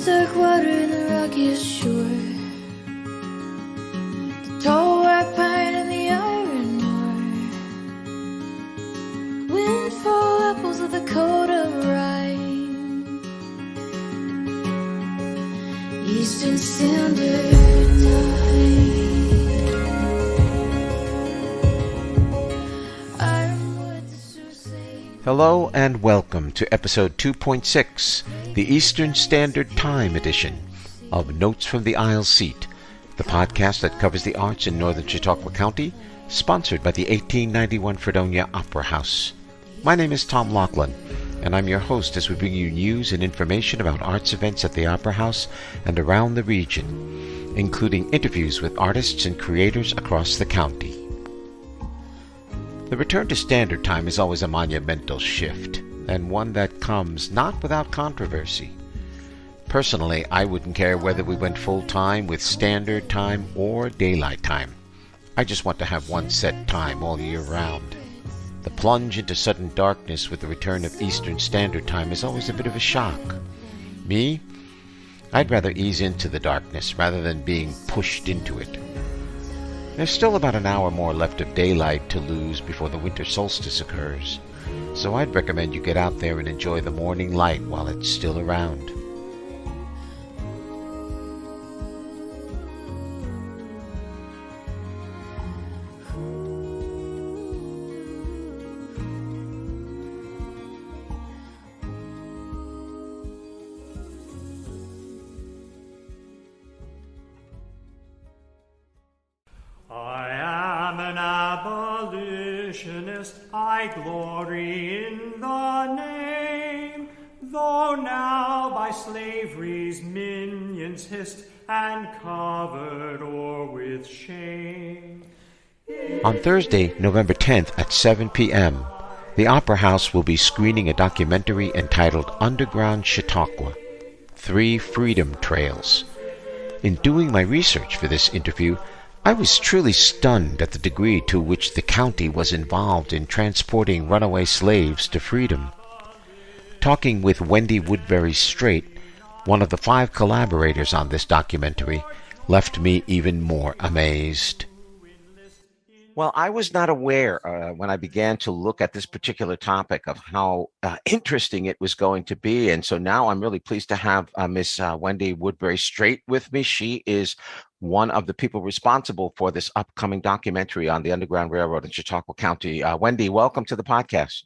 dark water and the rockiest shore, the tall white pine and the iron ore, windfall apples of the coat of rye, Eastern Standard Time. Hello and welcome to episode 2.6, the Eastern Standard Time edition of Notes from the Aisle Seat, the podcast that covers the arts in Northern Chautauqua County, sponsored by the 1891 Fredonia Opera House. My name is Tom Laughlin, and I'm your host as we bring you news and information about arts events at the Opera House and around the region, including interviews with artists and creators across the county. The return to standard time is always a monumental shift, and one that comes not without controversy. Personally, I wouldn't care whether we went full-time with standard time or daylight time. I just want to have one set time all year round. The plunge into sudden darkness with the return of Eastern Standard Time is always a bit of a shock. Me? I'd rather ease into the darkness rather than being pushed into it. There's still about an hour more left of daylight to lose before the winter solstice occurs, so I'd recommend you get out there and enjoy the morning light while it's still around. I glory in the name, though now by slavery's minions hissed and covered o'er with shame. On Thursday, November 10th at 7 p.m., the Opera House will be screening a documentary entitled Underground Chautauqua, 3 Freedom Trails. In doing my research for this interview, I was truly stunned at the degree to which the county was involved in transporting runaway slaves to freedom. Talking with Wendy Woodbury Straight, one of the 5 collaborators on this documentary, left me even more amazed. Well, I was not aware when I began to look at this particular topic of how interesting it was going to be. And so now I'm really pleased to have Miss Wendy Woodbury Straight with me. She is one of the people responsible for this upcoming documentary on the Underground Railroad in Chautauqua County. Wendy, welcome to the podcast.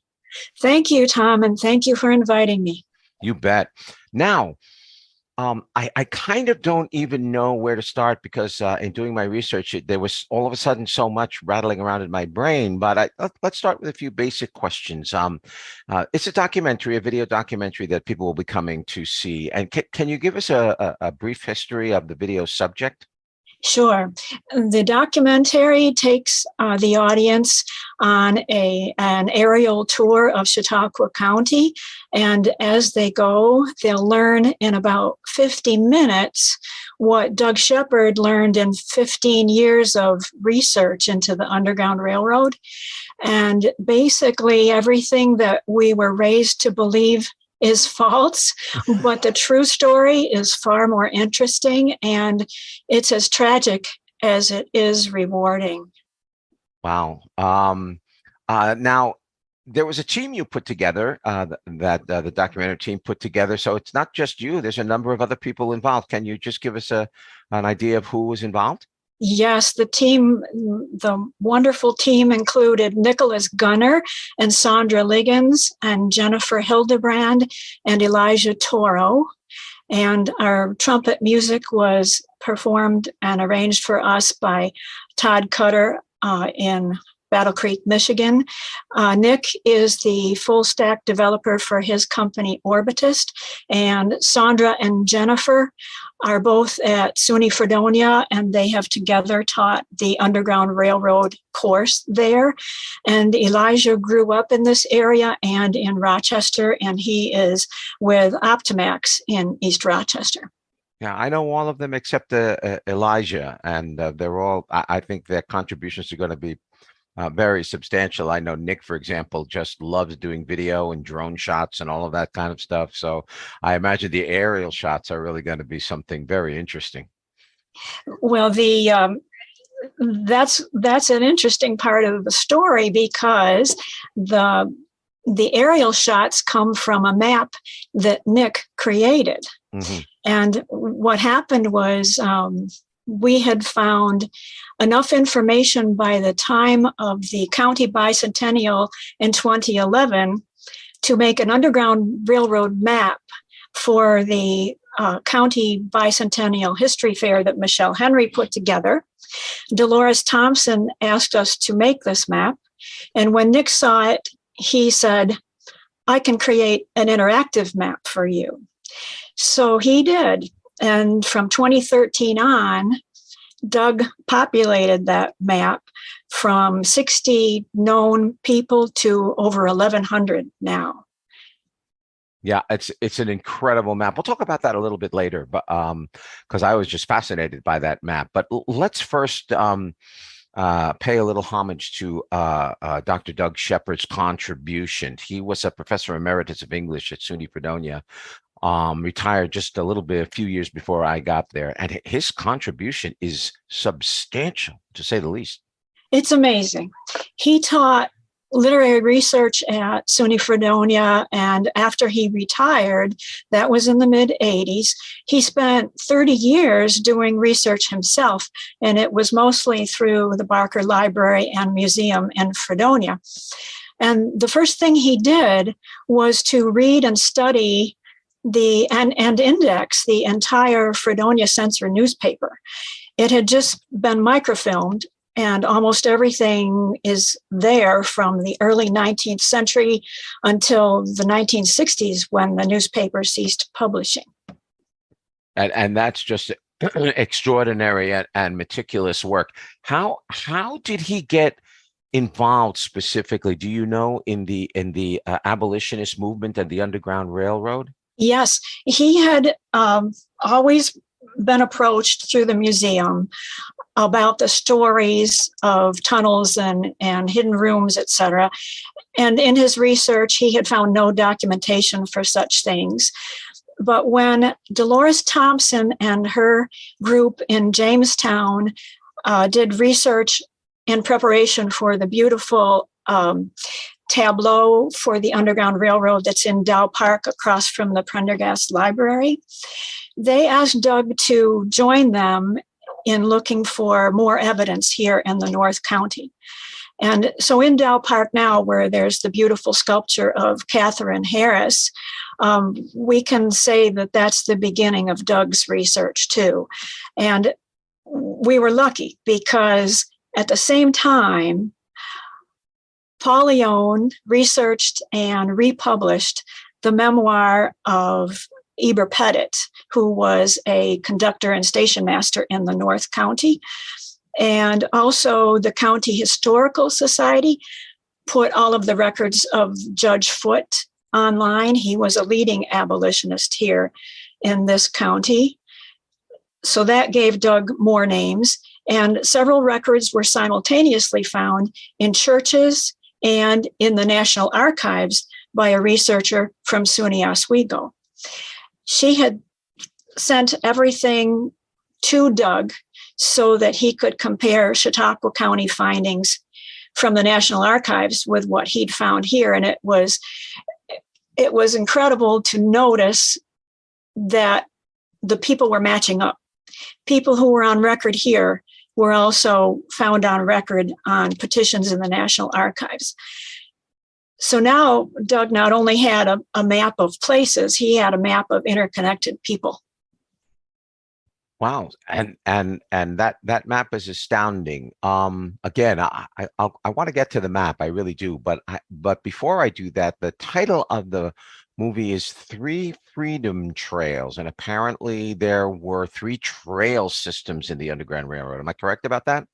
Thank you, Tom, and thank you for inviting me. You bet. Now, I kind of don't even know where to start because in doing my research, there was all of a sudden so much rattling around in my brain. But let's start with a few basic questions. It's a documentary, a video documentary that people will be coming to see. And can you give us a brief history of the video subject? Sure. The documentary takes the audience on an aerial tour of Chautauqua County. And as they go, they'll learn in about 50 minutes what Doug Shepard learned in 15 years of research into the Underground Railroad. And basically everything that we were raised to believe is false, but the true story is far more interesting, and it's as tragic as it is rewarding. Wow. Now, there was a team you put together, that the documentary team put together, so it's not just you. There's a number of other people involved. Can you just give us an idea of who was involved? Yes, the wonderful team included Nicholas Gunner and Sandra Liggins and Jennifer Hildebrand and Elijah Toro. And our trumpet music was performed and arranged for us by Todd Cutter in Battle Creek, Michigan. Nick is the full stack developer for his company Orbitist, and Sandra and Jennifer are both at SUNY Fredonia, and they have together taught the Underground Railroad course there. And Elijah grew up in this area and in Rochester, and he is with Optimax in East Rochester. Yeah, I know all of them except Elijah, and they're all, I think their contributions are going to be very substantial. I know Nick, for example, just loves doing video and drone shots and all of that kind of stuff. So I imagine the aerial shots are really going to be something very interesting. Well, that's an interesting part of the story, because the aerial shots come from a map that Nick created. Mm-hmm. And what happened was we had found enough information by the time of the county bicentennial in 2011 to make an Underground Railroad map for the county bicentennial history fair that Michelle Henry put together. Dolores Thompson asked us to make this map. And when Nick saw it, he said, I can create an interactive map for you. So he did. And from 2013 on, Doug populated that map from 60 known people to over 1,100 now. Yeah, it's an incredible map. We'll talk about that a little bit later, but because I was just fascinated by that map. But let's first pay a little homage to Dr. Doug Shepard's contribution. He was a professor emeritus of English at SUNY Fredonia, retired just a few years before I got there. And his contribution is substantial, to say the least. It's amazing. He taught literary research at SUNY Fredonia, and after he retired, that was in the mid-'80s, he spent 30 years doing research himself, and it was mostly through the Barker Library and Museum in Fredonia. And the first thing he did was to read and study and index the entire Fredonia Censor newspaper. It had just been microfilmed, and almost everything is there from the early 19th century until the 1960s, when the newspaper ceased publishing. And that's just extraordinary and meticulous work. How did he get involved specifically? Do you know, in the abolitionist movement and the Underground Railroad? Yes, he had always been approached through the museum about the stories of tunnels and hidden rooms, etc. And in his research, he had found no documentation for such things. But when Dolores Thompson and her group in Jamestown did research in preparation for the beautiful tableau for the Underground Railroad that's in Dow Park across from the Prendergast Library, they asked Doug to join them in looking for more evidence here in the North County. And so in Dow Park now, where there's the beautiful sculpture of Catherine Harris, we can say that that's the beginning of Doug's research too. And we were lucky, because at the same time, Paul Leone researched and republished the memoir of Eber Pettit, who was a conductor and station master in the North County. And also the County Historical Society put all of the records of Judge Foote online. He was a leading abolitionist here in this county. So that gave Doug more names. And several records were simultaneously found in churches and in the National Archives by a researcher from SUNY Oswego. She had sent everything to Doug so that he could compare Chautauqua County findings from the National Archives with what he'd found here. And it was incredible to notice that the people were matching up. People who were on record here were also found on record on petitions in the National Archives. So now Doug not only had a map of places, he had a map of interconnected people. Wow, and that map is astounding. Again, I want to get to the map, I really do, but before I do that, the title of the movie is Three Freedom Trails, and apparently there were 3 trail systems in the Underground Railroad. Am I correct about that?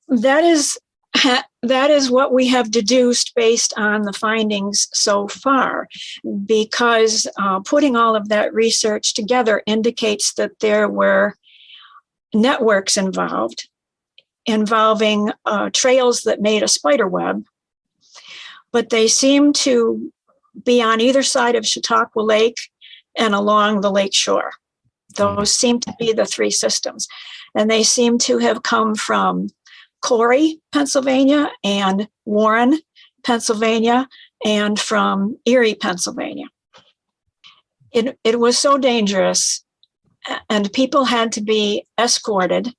That is what we have deduced based on the findings so far, because putting all of that research together indicates that there were networks involved. involving trails that made a spider web, but they seemed to be on either side of Chautauqua Lake and along the lake shore. Those seem to be the three systems. And they seem to have come from Corey, Pennsylvania, and Warren, Pennsylvania, and from Erie, Pennsylvania. It was so dangerous, and people had to be escorted.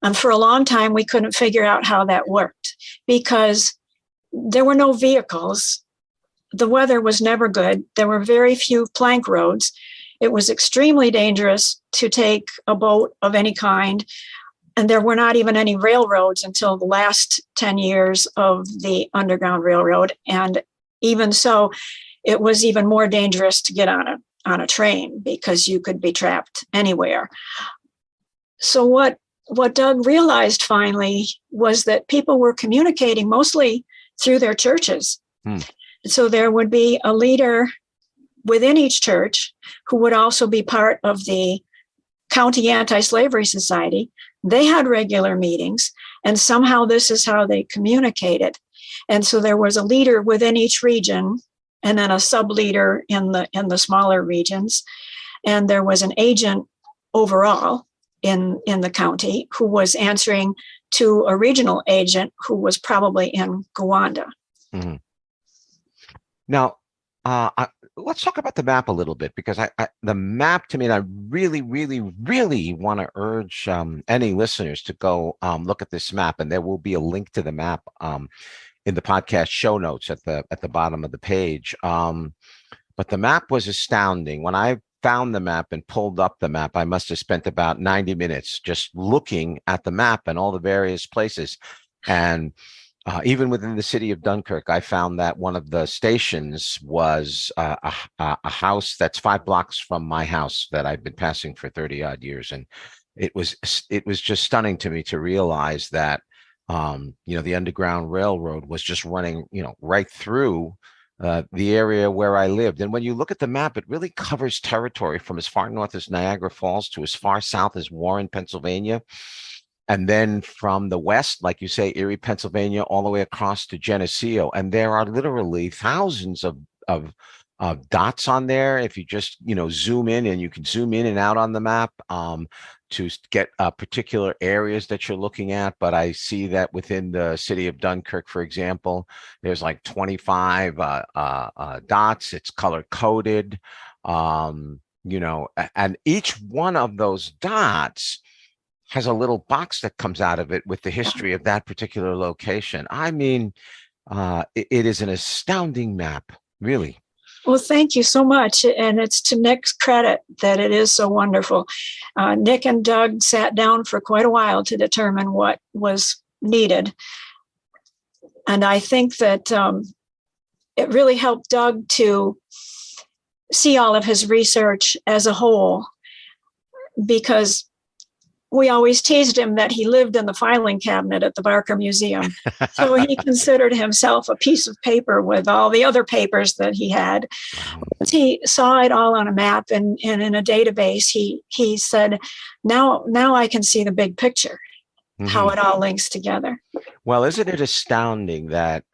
And for a long time, we couldn't figure out how that worked because there were no vehicles. The weather was never good. There were very few plank roads. It was extremely dangerous to take a boat of any kind. And there were not even any railroads until the last 10 years of the Underground Railroad. And even so, it was even more dangerous to get on a train because you could be trapped anywhere. So what Doug realized finally was that people were communicating mostly through their churches. So there would be a leader within each church who would also be part of the County Anti-Slavery Society. They had regular meetings, and somehow this is how they communicated. And so there was a leader within each region, and then a sub-leader in the smaller regions. And there was an agent overall in the county who was answering to a regional agent who was probably in Gowanda. Mm-hmm. Now, let's talk about the map a little bit, because the map, to me, and I really, really, really want to urge any listeners to go look at this map, and there will be a link to the map in the podcast show notes at the bottom of the page. But the map was astounding. When I found the map and pulled up the map, I must have spent about 90 minutes just looking at the map and all the various places. And even within the city of Dunkirk, I found that one of the stations was a house that's 5 blocks from my house that I've been passing for 30 odd years. And it was just stunning to me to realize that, the Underground Railroad was just running, right through the area where I lived. And when you look at the map, it really covers territory from as far north as Niagara Falls to as far south as Warren, Pennsylvania. And then from the west, like you say, Erie, Pennsylvania, all the way across to Geneseo. And there are literally thousands of dots on there. If you just, zoom in, and you can zoom in and out on the map to get particular areas that you're looking at. But I see that within the city of Dunkirk, for example, there's like 25 dots. It's color coded, and each one of those dots has a little box that comes out of it with the history of that particular location. I mean, it is an astounding map, really. Well, thank you so much. And it's to Nick's credit that it is so wonderful. Nick and Doug sat down for quite a while to determine what was needed. And I think that it really helped Doug to see all of his research as a whole, because we always teased him that he lived in the filing cabinet at the Barker Museum. So he considered himself a piece of paper with all the other papers that he had. Once he saw it all on a map and in a database, he said, now I can see the big picture, how it all links together. Well, isn't it astounding that,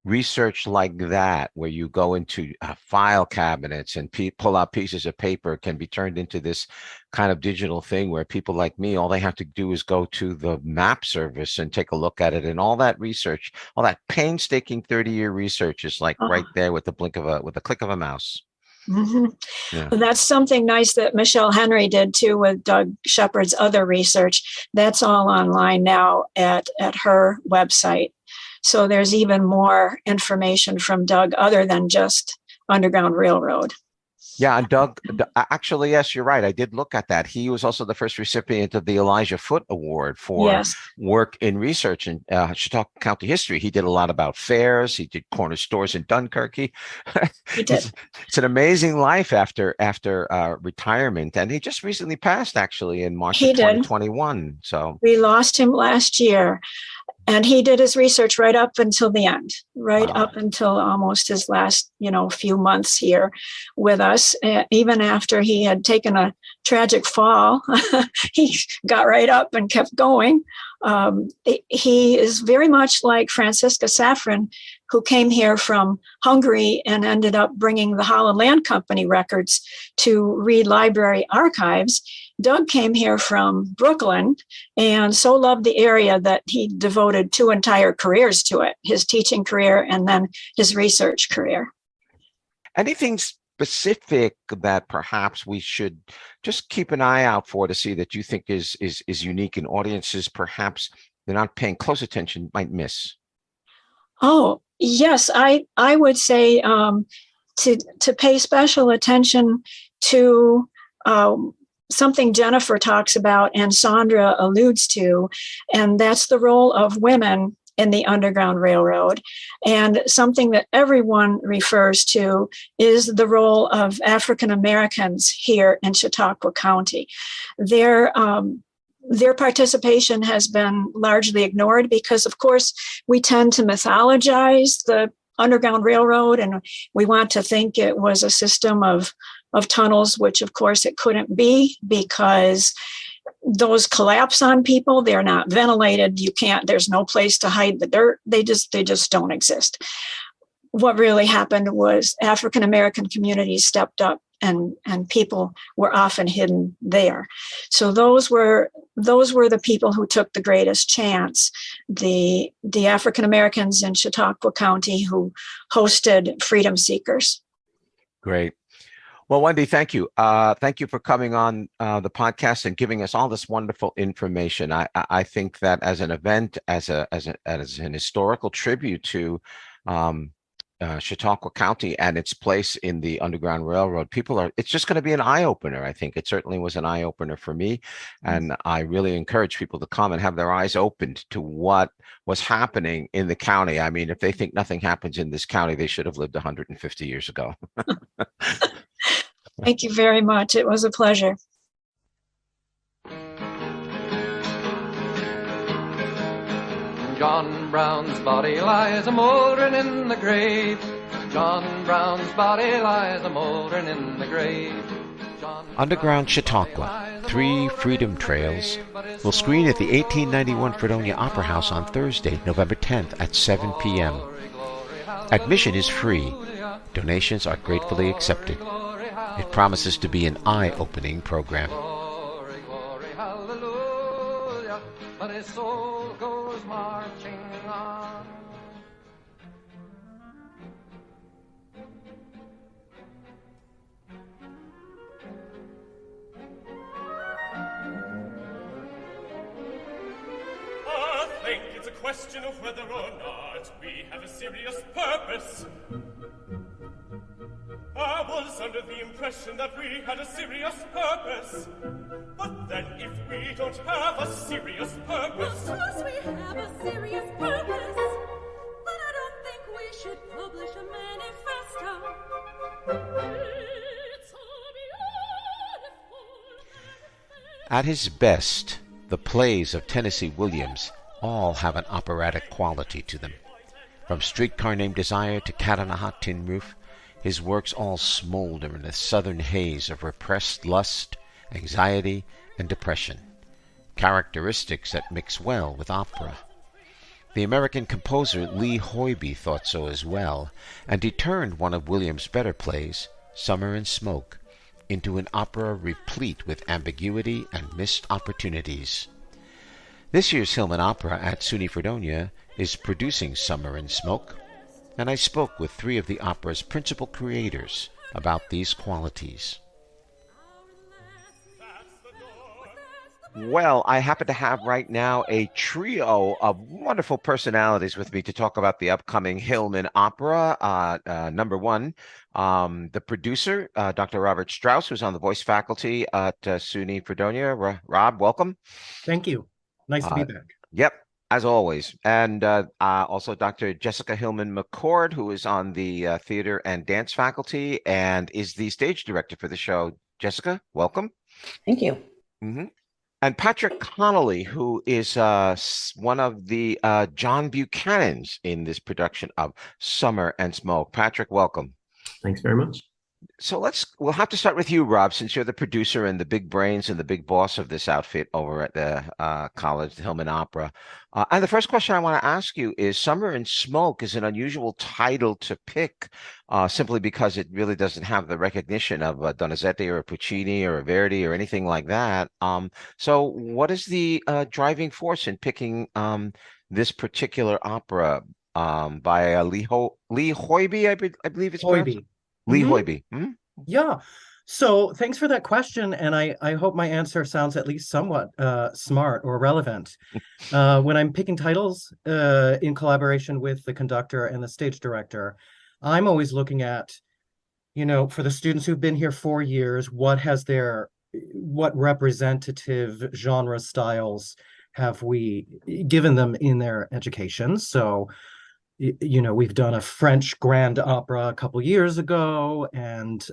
research like that, where you go into file cabinets and pull out pieces of paper, can be turned into this kind of digital thing where people like me, all they have to do is go to the map service and take a look at it, and all that research, all that painstaking 30-year research is like right there with the click of a mouse. Yeah. That's something nice that Michelle Henry did too with Doug Shepard's other research. That's all online now at her website. So there's even more information from Doug other than just Underground Railroad. Yeah, and Doug, actually, yes, you're right. I did look at that. He was also the first recipient of the Elijah Foote Award for work in research in Chautauqua County history. He did a lot about fairs. He did corner stores in Dunkirk. He did. It's an amazing life after retirement, and he just recently passed, actually, in March of 2021. So we lost him last year. And he did his research right up until the end, right Wow. up until almost his last, few months here with us. Even after he had taken a tragic fall, he got right up and kept going. He is very much like Franziska Safran, who came here from Hungary and ended up bringing the Holland Land Company records to Reed Library archives. Doug came here from Brooklyn and so loved the area that he devoted 2 entire careers to it, his teaching career and then his research career. Anything specific that perhaps we should just keep an eye out for to see that you think is unique and audiences perhaps they're not paying close attention might miss? Oh, yes, I would say to pay special attention to something Jennifer talks about and Sandra alludes to, and that's the role of women in the Underground Railroad. And something that everyone refers to is the role of African Americans here in Chautauqua County. Their participation has been largely ignored because, of course, we tend to mythologize the Underground Railroad, and we want to think it was a system of tunnels, which of course it couldn't be because those collapse on people. They're not ventilated. There's no place to hide the dirt. They just don't exist. What really happened was African American communities stepped up and people were often hidden there. So those were the people who took the greatest chance. The African Americans in Chautauqua County who hosted freedom seekers. Great. Well, Wendy, thank you. Thank you for coming on the podcast and giving us all this wonderful information. I think that as an event, as an historical tribute to Chautauqua County and its place in the Underground Railroad, it's just going to be an eye-opener. I think it certainly was an eye-opener for me. And I really encourage people to come and have their eyes opened to what was happening in the county. I mean, if they think nothing happens in this county, they should have lived 150 years ago. Thank you very much. It was a pleasure. John Brown's body lies a-mouldering in the grave. John Brown's body lies a-mouldering in the grave. Underground Chautauqua, 3 Freedom Trails, will screen at the 1891 Fredonia Opera House on Thursday, November 10th at 7 p.m. Admission is free. Donations are gratefully accepted. It promises to be an eye-opening program. Glory, glory, hallelujah, but his soul goes marching on. I think it's a question of whether or not we have a serious purpose. I was under the impression that we had a serious purpose. But then if we don't have a serious purpose... Of course we have a serious purpose. But I don't think we should publish a manifesto. It's a beautiful manifesto. At his best, the plays of Tennessee Williams all have an operatic quality to them. From Streetcar Named Desire to Cat on a Hot Tin Roof, his works all smolder in a southern haze of repressed lust, anxiety, and depression, characteristics that mix well with opera. The American composer Lee Hoybe thought so as well, and he turned one of Williams' better plays, Summer and Smoke, into an opera replete with ambiguity and missed opportunities. This year's Hillman Opera at SUNY Fredonia is producing Summer and Smoke, and I spoke with 3 of the opera's principal creators about these qualities. Well, I happen to have right now a trio of wonderful personalities with me to talk about the upcoming Hillman Opera. Number one, the producer, Dr. Robert Strauss, who's on the voice faculty at SUNY Fredonia. Rob, welcome. Thank you. Nice to be back. Yep, as always. And also Dr. Jessica Hillman-McCord, who is on the theater and dance faculty and is the stage director for the show. Jessica, welcome. Thank you. Mm-hmm. And Patrick Connolly, who is one of the John Buchanans in this production of Summer and Smoke. Patrick, welcome. Thanks very much. So we'll have to start with you, Rob, since you're the producer and the big brains and the big boss of this outfit over at the college, the Hillman Opera. And the first question I want to ask you is Summer and Smoke is an unusual title to pick simply because it really doesn't have the recognition of a Donizetti or a Puccini or a Verdi or anything like that. So what is the driving force in picking this particular opera by Lee Hoiby, I believe it's pronounced? Hoiby. Lee Hoiby. Hmm? Yeah. So thanks for that question. And I hope my answer sounds at least somewhat smart or relevant. When I'm picking titles in collaboration with the conductor and the stage director, I'm always looking at, for the students who've been here 4 years, what representative genre styles have we given them in their education? So we've done a French grand opera a couple years ago, and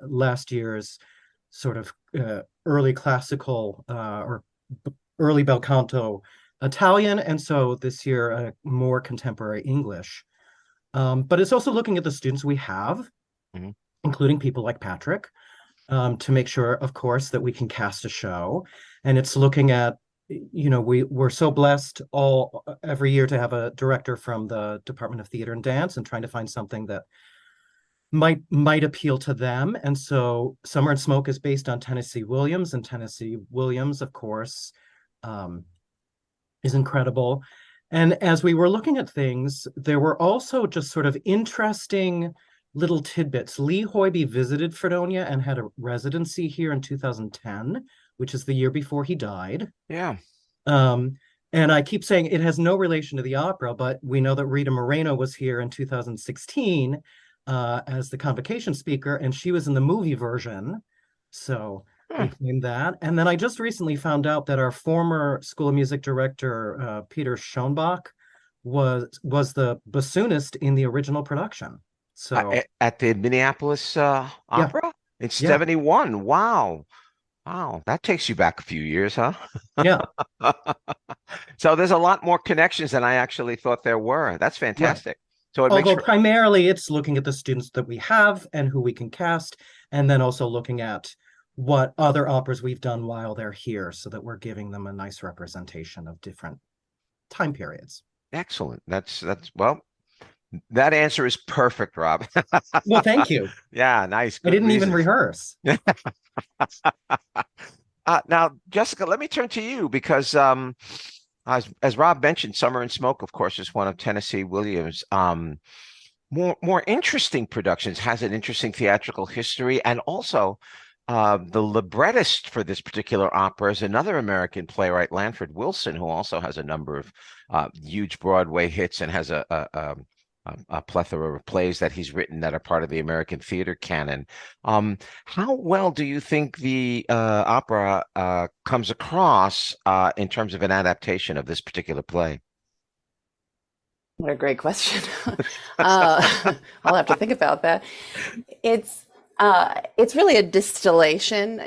last year's sort of early classical or early bel canto Italian, and so this year more contemporary English. But it's also looking at the students we have, including people like Patrick, to make sure, of course, that we can cast a show. And it's looking at we're so blessed every year to have a director from the Department of Theater and Dance and trying to find something that might appeal to them. And so Summer and Smoke is based on Tennessee Williams, and Tennessee Williams, of course, is incredible. And as we were looking at things, there were also just sort of interesting little tidbits. Lee Hoiby visited Fredonia and had a residency here in 2010, which is the year before he died. Yeah. And I keep saying it has no relation to the opera, but we know that Rita Moreno was here in 2016 as the convocation speaker, and she was in the movie version. So we claimed that. And then I just recently found out that our former School of Music director, Peter Schoenbach, was the bassoonist in the original production. So at the Minneapolis Opera in 71. Wow. Wow, that takes you back a few years, huh? Yeah. So there's a lot more connections than I actually thought there were. That's fantastic. Right. So although primarily it's looking at the students that we have and who we can cast, and then also looking at what other operas we've done while they're here, so that we're giving them a nice representation of different time periods. Excellent. That's well. That answer is perfect, Rob. Well, thank you. Yeah, nice. I didn't even rehearse. Now, Jessica, let me turn to you because as Rob mentioned, Summer and Smoke, of course, is one of Tennessee Williams' more interesting productions, has an interesting theatrical history, and also the librettist for this particular opera is another American playwright, Lanford Wilson, who also has a number of huge Broadway hits and has a plethora of plays that he's written that are part of the American theater canon. How well do you think the opera comes across in terms of an adaptation of this particular play? What a great question. I'll have to think about that. It's really a distillation.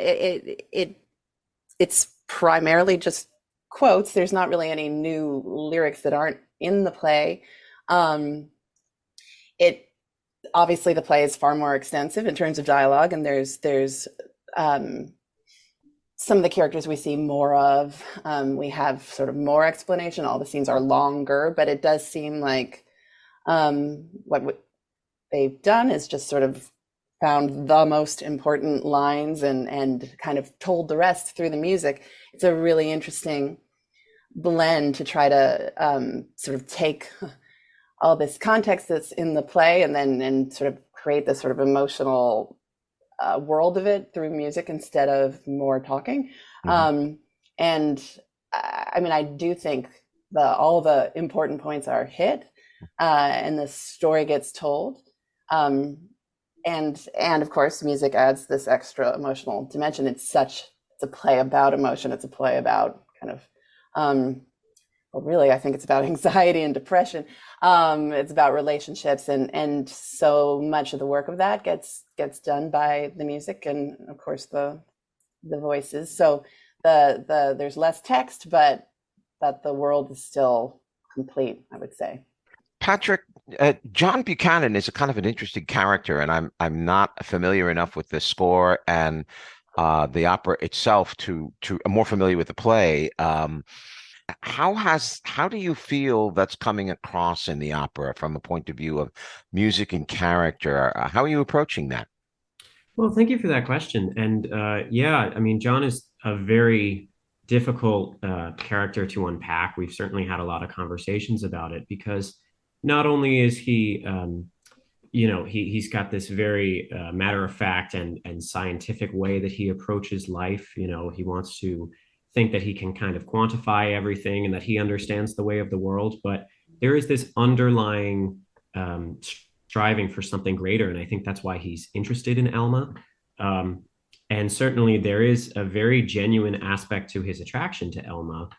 It's primarily just quotes. There's not really any new lyrics that aren't in the play. Obviously the play is far more extensive in terms of dialogue, and there's some of the characters we see more of. We have sort of more explanation. All the scenes are longer, but it does seem like what they've done is just sort of found the most important lines and kind of told the rest through the music. It's a really interesting blend to try to sort of take all this context that's in the play and sort of create this sort of emotional world of it through music instead of more talking. And I mean, I do think all the important points are hit and the story gets told. And of course, music adds this extra emotional dimension. It's a play about emotion. It's a play about kind of, well, really, I think it's about anxiety and depression. It's about relationships, and so much of the work of that gets done by the music and, of course, the voices. So there's less text, but that the world is still complete, I would say. Patrick, John Buchanan is a kind of an interesting character, and I'm not familiar enough with the score and the opera itself to I'm more familiar with the play. How do you feel that's coming across in the opera from a point of view of music and character? How are you approaching that? Well, thank you for that question. And yeah, I mean, John is a very difficult character to unpack. We've certainly had a lot of conversations about it because not only is he, he's got this very matter of fact and scientific way that he approaches life. He wants to think that he can kind of quantify everything and that he understands the way of the world. But there is this underlying striving for something greater. And I think that's why he's interested in Alma. And certainly there is a very genuine aspect to his attraction to Alma,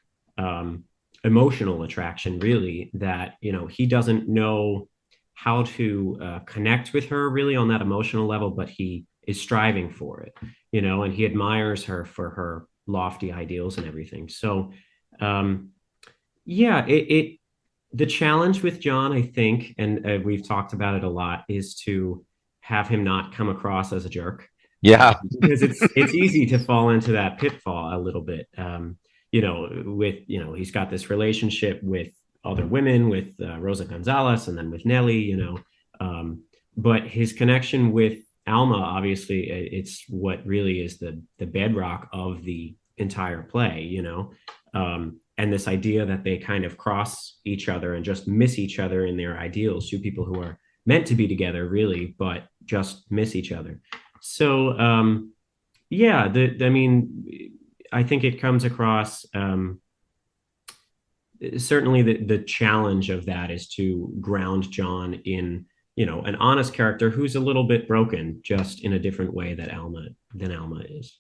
emotional attraction, really, that, he doesn't know how to connect with her really on that emotional level, but he is striving for it, and he admires her for her lofty ideals and everything. So, yeah, the challenge with John, I think, and we've talked about it a lot, is to have him not come across as a jerk. Yeah. Because it's easy to fall into that pitfall a little bit. He's got this relationship with other women, with Rosa Gonzalez, and then with Nellie, but his connection with Alma, obviously, it's what really is the bedrock of the entire play, and this idea that they kind of cross each other and just miss each other in their ideals, two people who are meant to be together, really, but just miss each other. So, yeah, I think it comes across, certainly the challenge of that is to ground John in, an honest character who's a little bit broken, just in a different way than Alma is.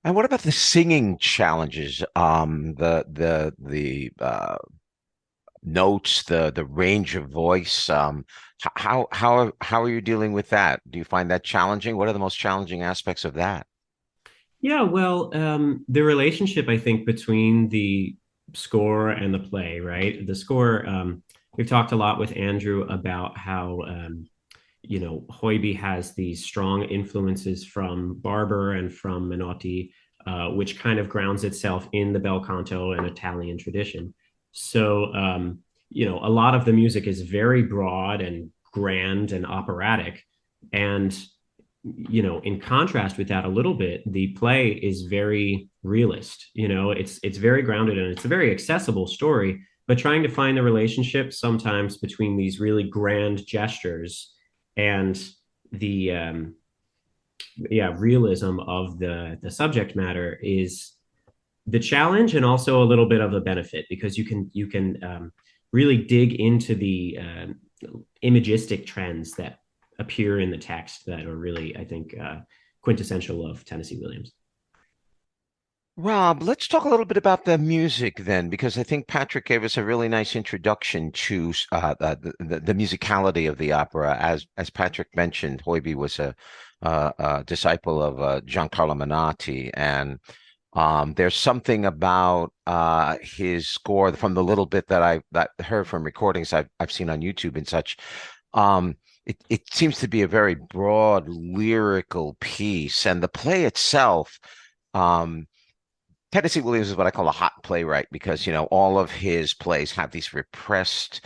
And what about the singing challenges? The notes, the range of voice. How are you dealing with that? Do you find that challenging? What are the most challenging aspects of that? Yeah, well, the relationship, I think, between the score and the play, right? The score, we've talked a lot with Andrew about how, Hoiby has these strong influences from Barber and from Menotti, which kind of grounds itself in the bel canto and Italian tradition. So, a lot of the music is very broad and grand and operatic. And, in contrast with that a little bit, the play is very realist. It's very grounded and it's a very accessible story, but trying to find the relationship sometimes between these really grand gestures and the realism of the subject matter is the challenge, and also a little bit of a benefit, because you can really dig into the imagistic trends that appear in the text that are really, I think, quintessential of Tennessee Williams. Rob, let's talk a little bit about the music then, because I think Patrick gave us a really nice introduction to the musicality of the opera. As Patrick mentioned, Hoiby was a disciple of Giancarlo Menotti, and there's something about his score, from the little bit that I heard from recordings I've seen on YouTube and such. It seems to be a very broad lyrical piece, and the play itself. Tennessee Williams is what I call a hot playwright, because all of his plays have these repressed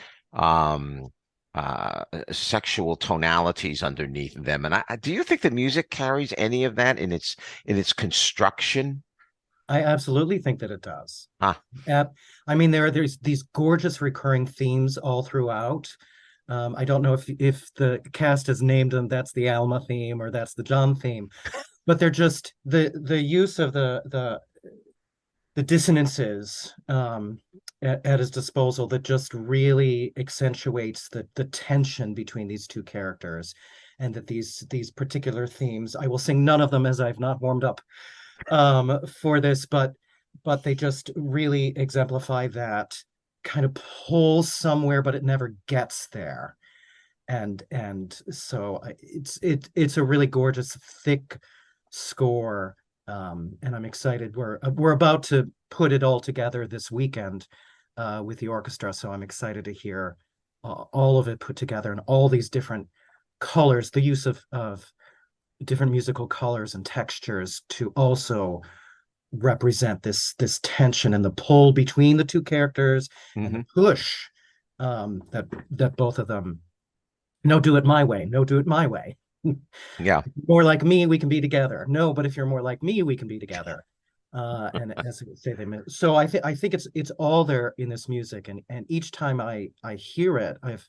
sexual tonalities underneath them. And do you think the music carries any of that in its construction? I absolutely think that it does. Ah. I mean, there's these gorgeous recurring themes all throughout. I don't know if the cast has named them, that's the Alma theme or that's the John theme, but they're just the use of the dissonances at his disposal that just really accentuates the tension between these two characters, and that these particular themes, I will sing none of them as I've not warmed up for this, but they just really exemplify that kind of pull somewhere, but it never gets there. And so it's a really gorgeous, thick score And I'm excited. We're about to put it all together this weekend with the orchestra, so I'm excited to hear all of it put together and all these different colors, the use of different musical colors and textures to also represent this tension and the pull between the two characters and the push that both of them, no, do it my way, no, do it my way. Yeah. More like me, we can be together. No, but if you're more like me, we can be together. And as I say, so I think it's all there in this music, and each time I hear it, I've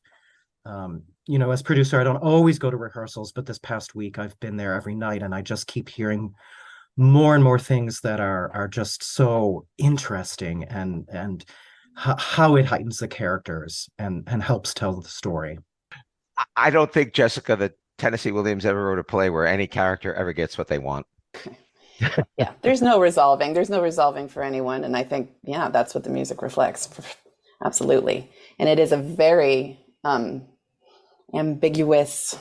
as producer, I don't always go to rehearsals, but this past week I've been there every night, and I just keep hearing more and more things that are just so interesting, and how it heightens the characters and helps tell the story. I don't think, Jessica, that Tennessee Williams ever wrote a play where any character ever gets what they want. Yeah, there's no resolving. There's no resolving for anyone. And I think, yeah, that's what the music reflects. Absolutely. And it is a very ambiguous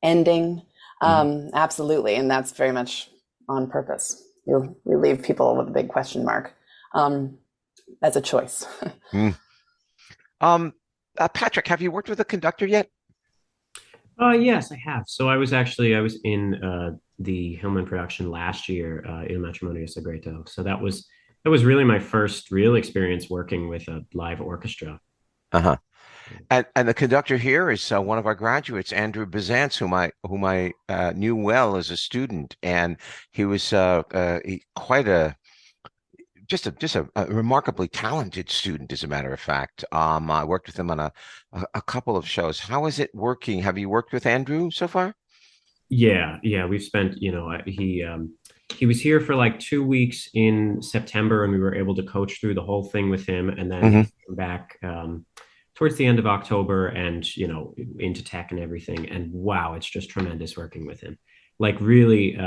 ending. Absolutely. And that's very much on purpose. We leave people with a big question mark as a choice. Patrick, have you worked with a conductor yet? Yes, I have. So I was in the Hillman production last year, Il Matrimonio Segreto. So that was really my first real experience working with a live orchestra. Uh-huh. And the conductor here is one of our graduates, Andrew Bizantz, whom I knew well as a student, and he was quite a remarkably talented student, as a matter of fact. I worked with him on a couple of shows. How is it working? Have you worked with Andrew so far? Yeah. We've spent, he was here for like 2 weeks in September, and we were able to coach through the whole thing with him, and then came back towards the end of October, and into tech and everything. And wow, it's just tremendous working with him. Like really.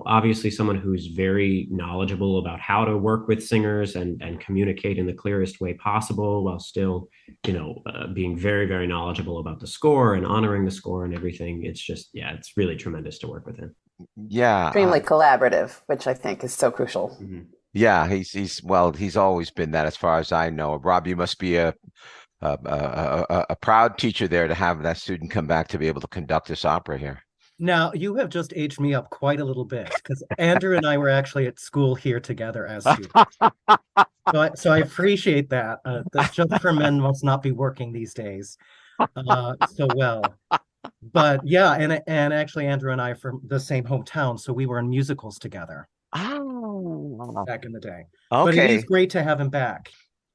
Obviously someone who's very knowledgeable about how to work with singers and communicate in the clearest way possible, while still, being very, very knowledgeable about the score and honoring the score and everything. It's just, yeah, it's really tremendous to work with him. Yeah. Extremely collaborative, which I think is so crucial. Yeah, he's always been that, as far as I know. Rob, you must be a proud teacher there to have that student come back to be able to conduct this opera here. Now, you have just aged me up quite a little bit, because Andrew and I were actually at school here together as students. So I appreciate that. That's just for men must not be working these days so well. But yeah, and actually Andrew and I are from the same hometown, so we were in musicals together. Oh, back in the day. Okay. But it is great to have him back.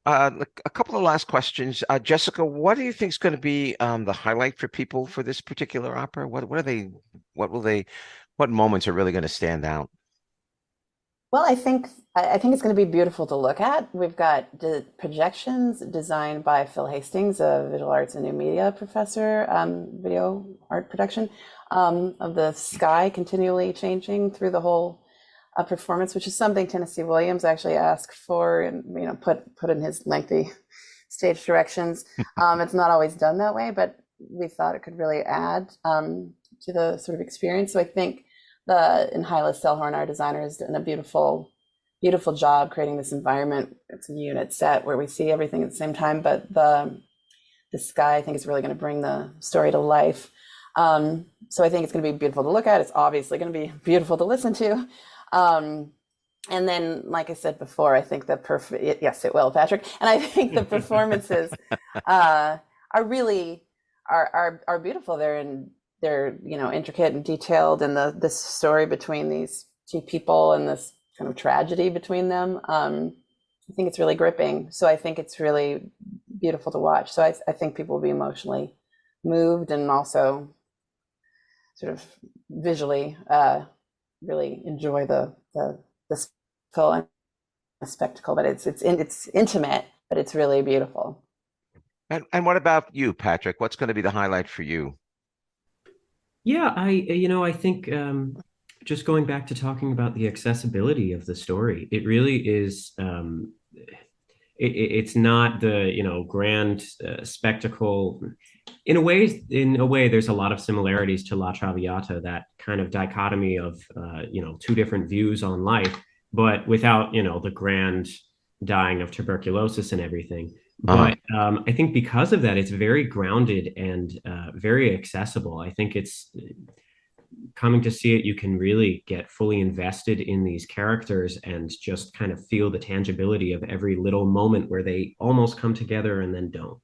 A couple of last questions. Jessica, what do you think is going to be the highlight for people for this particular opera? What moments are really going to stand out? Well, I think it's going to be beautiful to look at. We've got the projections designed by Phil Hastings, a visual arts and new media professor, video art production, of the sky continually changing through the whole performance, which is something Tennessee Williams actually asked for and put in his lengthy stage directions. It's not always done that way, but we thought it could really add to the sort of experience. So I think Hylas Selhorn, our designer, has done a beautiful job creating this environment. It's a unit set where we see everything at the same time, but the sky, I think, is really going to bring the story to life. So I think it's going to be beautiful to look at. It's obviously going to be beautiful to listen to. And then, like I said before, I think yes, it will, Patrick. And I think the performances are really beautiful. They're intricate and detailed, and this story between these two people and this kind of tragedy between them. I think it's really gripping. So I think it's really beautiful to watch. So I think people will be emotionally moved and also sort of visually really enjoy the spectacle. But it's intimate, but it's really beautiful. And what about you, Patrick? What's going to be the highlight for you? Yeah, I think just going back to talking about the accessibility of the story, it really is. It's not the grand spectacle. In a way, there's a lot of similarities to La Traviata, that kind of dichotomy of two different views on life, but without the grand dying of tuberculosis and everything. Uh-huh. But I think because of that, it's very grounded and very accessible. I think it's coming to see it, you can really get fully invested in these characters and just kind of feel the tangibility of every little moment where they almost come together and then don't.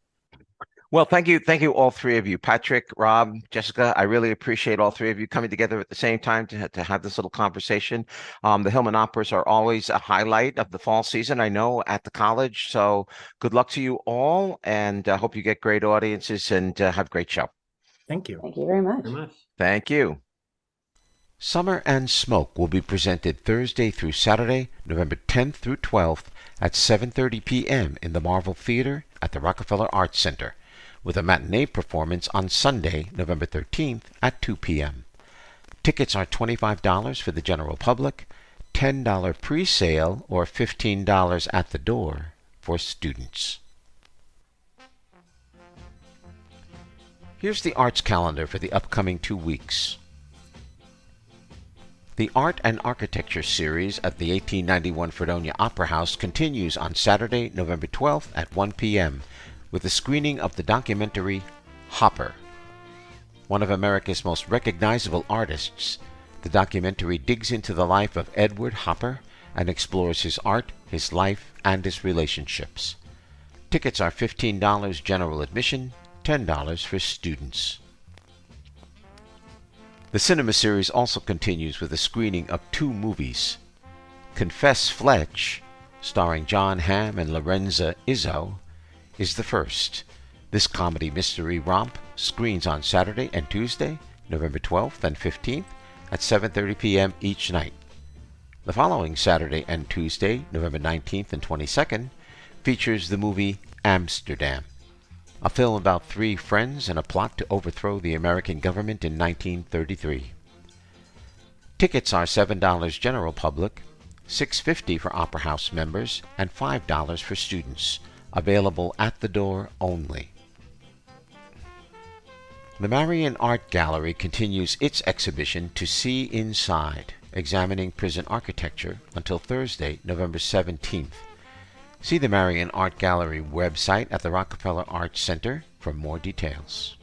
Well, thank you, all three of you, Patrick, Rob, Jessica. I really appreciate all three of you coming together at the same time to have this little conversation. The Hillman Operas are always a highlight of the fall season, I know, at the college. So good luck to you all, and I hope you get great audiences and have a great show. Thank you. Thank you very much. Thank you. Summer and Smoke will be presented Thursday through Saturday, November 10th through 12th at 7:30 p.m. in the Marvel Theater at the Rockefeller Arts Center, with a matinee performance on Sunday, November 13th at 2 p.m. Tickets are $25 for the general public, $10 pre-sale, or $15 at the door for students. Here's the arts calendar for the upcoming 2 weeks. The Art and Architecture series at the 1891 Fredonia Opera House continues on Saturday, November 12th at 1 p.m. with a screening of the documentary Hopper. One of America's most recognizable artists, the documentary digs into the life of Edward Hopper and explores his art, his life, and his relationships. Tickets are $15 general admission, $10 for students. The cinema series also continues with a screening of 2 movies. Confess Fletch, starring John Hamm and Lorenza Izzo, is the first. This comedy mystery romp screens on Saturday and Tuesday, November 12th and 15th at 7:30 p.m. each night. The following Saturday and Tuesday, November 19th and 22nd, features the movie Amsterdam, a film about 3 friends and a plot to overthrow the American government in 1933. Tickets are $7 general public, $6.50 for Opera House members, and $5 for students. Available at the door only. The Marion Art Gallery continues its exhibition To See Inside, examining prison architecture, until Thursday, November 17th. See the Marion Art Gallery website at the Rockefeller Arts Center for more details.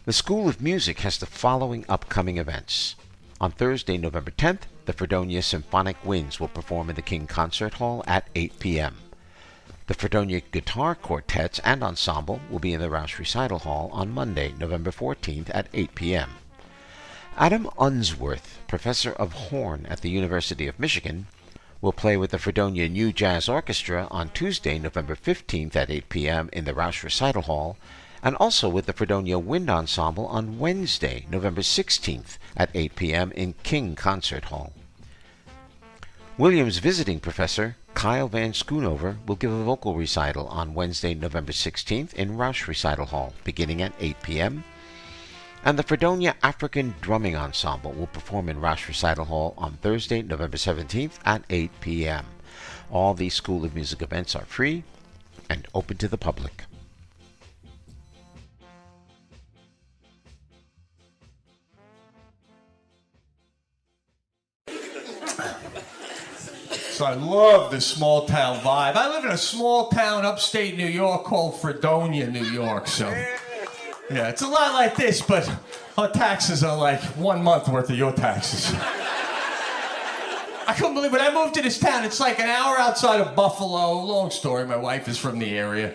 The School of Music has the following upcoming events. On Thursday, November 10th, the Fredonia Symphonic Winds will perform in the King Concert Hall at 8 p.m. The Fredonia Guitar Quartets and Ensemble will be in the Roush Recital Hall on Monday, November 14th at 8 p.m. Adam Unsworth, professor of horn at the University of Michigan, will play with the Fredonia New Jazz Orchestra on Tuesday, November 15th at 8 p.m. in the Roush Recital Hall, and also with the Fredonia Wind Ensemble on Wednesday, November 16th at 8 p.m. in King Concert Hall. Williams visiting professor Kyle Van Schoonover will give a vocal recital on Wednesday, November 16th in Roush Recital Hall, beginning at 8 p.m., and the Fredonia African Drumming Ensemble will perform in Roush Recital Hall on Thursday, November 17th at 8 p.m. All these School of Music events are free and open to the public. So I love this small town vibe. I live in a small town upstate New York called Fredonia, New York. So yeah, it's a lot like this, but our taxes are like 1 month worth of your taxes. I couldn't believe it. I moved to this town. It's like an hour outside of Buffalo. Long story. My wife is from the area.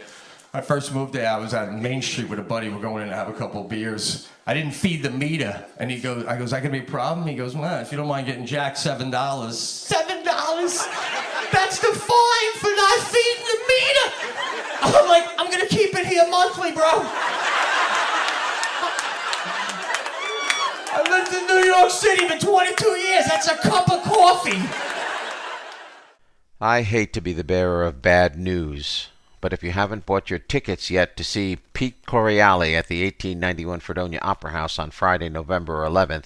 I first moved there. I was on Main Street with a buddy. We're going in to have a couple of beers. I didn't feed the meter. And I goes, that gonna be a problem? He goes, well, if you don't mind getting jacked, $7. $7? That's the fine for not feeding the meter. I'm like, I'm gonna keep it here monthly, bro. I lived in New York City for 22 years. That's a cup of coffee. I hate to be the bearer of bad news, but if you haven't bought your tickets yet to see Pete Correale at the 1891 Fredonia Opera House on Friday, November 11th,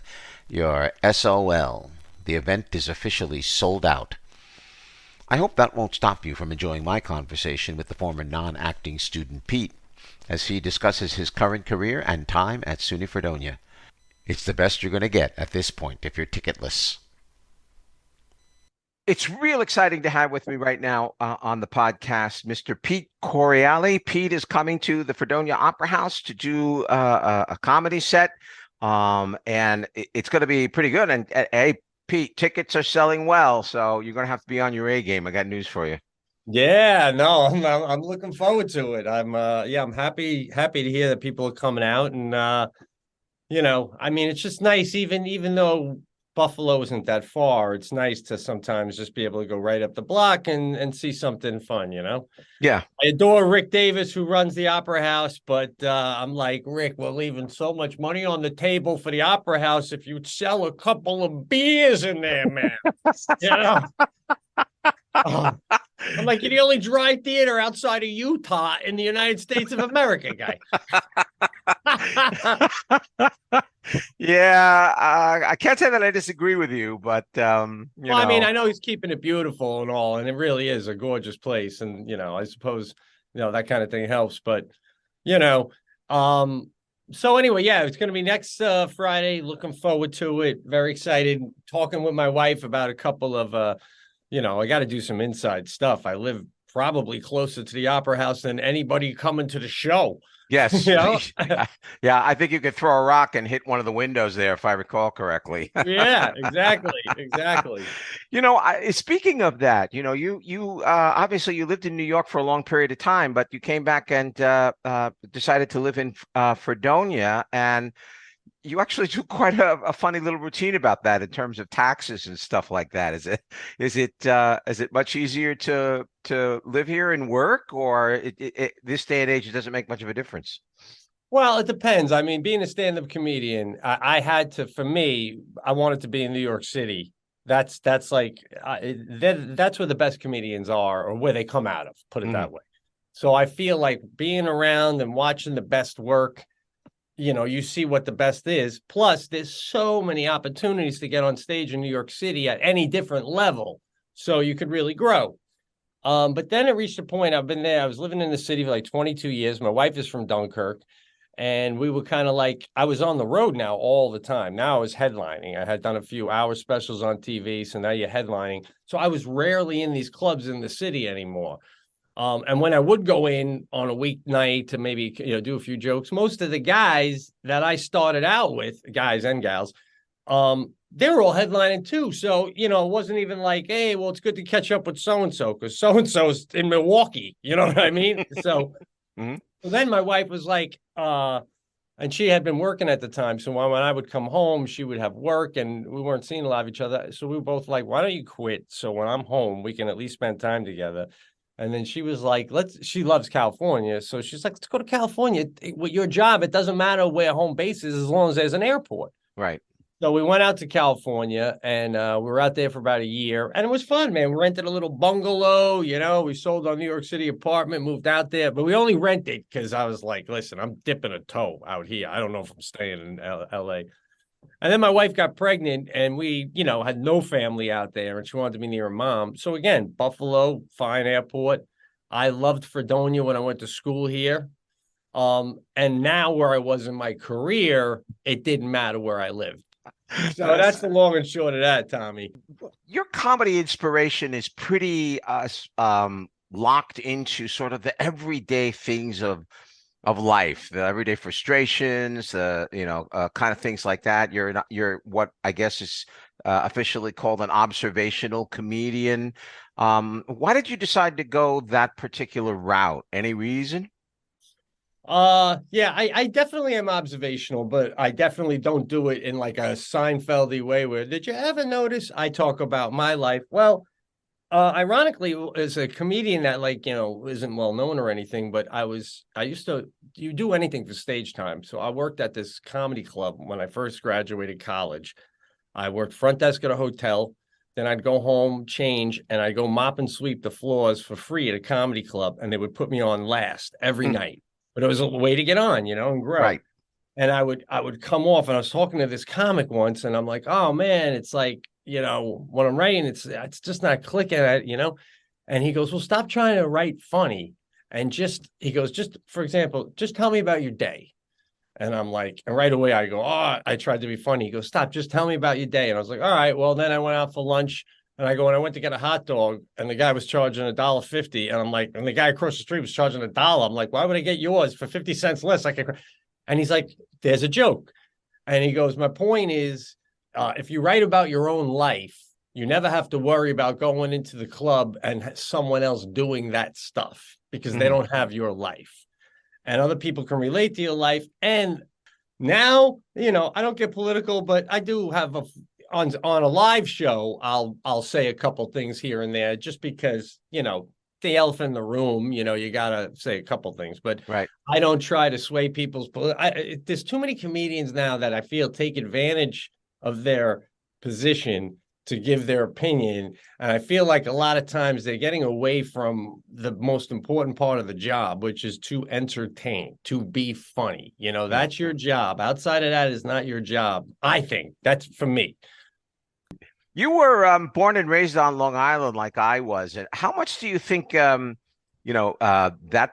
you're SOL. The event is officially sold out. I hope that won't stop you from enjoying my conversation with the former non-acting student Pete. as he discusses his current career and time at SUNY Fredonia. It's the best you're going to get at this point if you're ticketless. It's real exciting to have with me right now on the podcast Mr. Pete Correale. Pete is coming to the Fredonia Opera House to do a comedy set, and it's going to be pretty good. And hey, Pete, tickets are selling well, so you're going to have to be on your A game. I got news for you. Yeah, no, I'm looking forward to it. I'm happy to hear that people are coming out, and I mean, it's just nice, even though Buffalo isn't that far, it's nice to sometimes just be able to go right up the block and see something fun, Yeah. I adore Rick Davis, who runs the Opera House, but I'm like, Rick, we're leaving so much money on the table for the Opera House if you'd sell a couple of beers in there, man. Oh. I'm like, you're the only dry theater outside of Utah in the United States of America, guy. Yeah, I can't say that I disagree with you, but I mean, I know he's keeping it beautiful and all, and it really is a gorgeous place, and I suppose that kind of thing helps, but so anyway, yeah, it's going to be next Friday. Looking forward to it. Very excited. Talking with my wife about a couple of I got to do some inside stuff. I live probably closer to the Opera House than anybody coming to the show. Yes. Yeah, I think you could throw a rock and hit one of the windows there, if I recall correctly. Yeah, exactly. Speaking of that, you obviously you lived in New York for a long period of time, but you came back and decided to live in Fredonia, and you actually do quite a funny little routine about that in terms of taxes and stuff like that. Is it much easier to live here and work, or this day and age it doesn't make much of a difference? Well, it depends. I mean, being a stand-up comedian, I had to. For me, I wanted to be in New York City. That's like that's where the best comedians are, or where they come out of. Put it that way. So I feel like being around and watching the best work. You see what the best is. Plus, there's so many opportunities to get on stage in New York City at any different level. So you could really grow. But then it reached a point, I've been there. I was living in the city for like 22 years. My wife is from Dunkirk. And we were kind of like, I was on the road now all the time. Now I was headlining. I had done a few hour specials on TV. So now you're headlining. So I was rarely in these clubs in the city anymore. And when I would go in on a weeknight to maybe, do a few jokes, most of the guys that I started out with, guys and gals, they were all headlining too. So, it wasn't even like, hey, well, it's good to catch up with so-and-so because so-and-so's in Milwaukee. You know what I mean? So, so then my wife was like, and she had been working at the time. So when I would come home, she would have work and we weren't seeing a lot of each other. So we were both like, why don't you quit? So when I'm home, we can at least spend time together. And then she was like, she loves California. So she's like, let's go to California. With your job, it doesn't matter where home base is as long as there's an airport. Right. So we went out to California and we were out there for about a year. And it was fun, man. We rented a little bungalow. We sold our New York City apartment, moved out there. But we only rented because I was like, listen, I'm dipping a toe out here. I don't know if I'm staying in L.A. And then my wife got pregnant and we, had no family out there and she wanted to be near her mom. So again, Buffalo, fine airport. I loved Fredonia when I went to school here. And now where I was in my career, it didn't matter where I lived. So that's the long and short of that, Tommy. Your comedy inspiration is pretty locked into sort of the everyday things of life, the everyday frustrations, kind of things like that. You're what I guess is officially called an observational comedian. Why did you decide to go that particular route? Any reason? Yeah, I definitely am observational, but I definitely don't do it in like a Seinfeldy way where, did you ever notice I talk about my life? Well, ironically, as a comedian that isn't well known or anything, but you do anything for stage time. So I worked at this comedy club when I first graduated college. I worked front desk at a hotel. Then I'd go home, change, and I'd go mop and sweep the floors for free at a comedy club. And they would put me on last every night. But it was a way to get on, and grow. Right. And I would come off, and I was talking to this comic once, and I'm like, oh man, it's like, when I'm writing, it's just not clicking, And he goes, well, stop trying to write funny And he goes, just for example, just tell me about your day. And I'm like, and right away I go, oh, I tried to be funny. He goes, stop, just tell me about your day. And I was like, all right, well, then I went out for lunch and I went to get a hot dog and the guy was charging $1.50. And I'm like, and the guy across the street was charging $1. I'm like, why would I get yours for 50 cents less? And he's like, there's a joke. And he goes, my point is, if you write about your own life, you never have to worry about going into the club and someone else doing that stuff because they don't have your life. And other people can relate to your life. And now, you know, I don't get political, but I do have on a live show, I'll say a couple things here and there just because, you know, the elephant in the room, you know, you got to say a couple things, but right. I don't try to sway people's. There's too many comedians now that I feel take advantage of their position to give their opinion. And I feel like a lot of times they're getting away from the most important part of the job, which is to entertain, to be funny. You know, that's your job. Outside of that is not your job. I think that's for me. You were born and raised on Long Island like I was. And how much do you think, that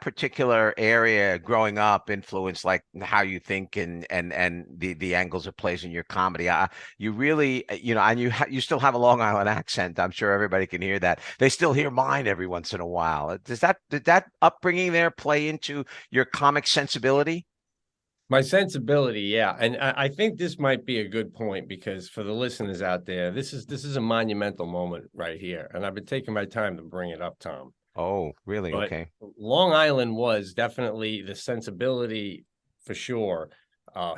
particular area growing up influenced like how you think and the angles it plays in your comedy? You really, and you still have a Long Island accent. I'm sure everybody can hear that. They still hear mine every once in a while. Did that upbringing there play into your comic sensibility? My sensibility, yeah. And I think this might be a good point because for the listeners out there, this is a monumental moment right here. And I've been taking my time to bring it up, Tom. Oh, really? But okay. Long Island was definitely the sensibility for sure.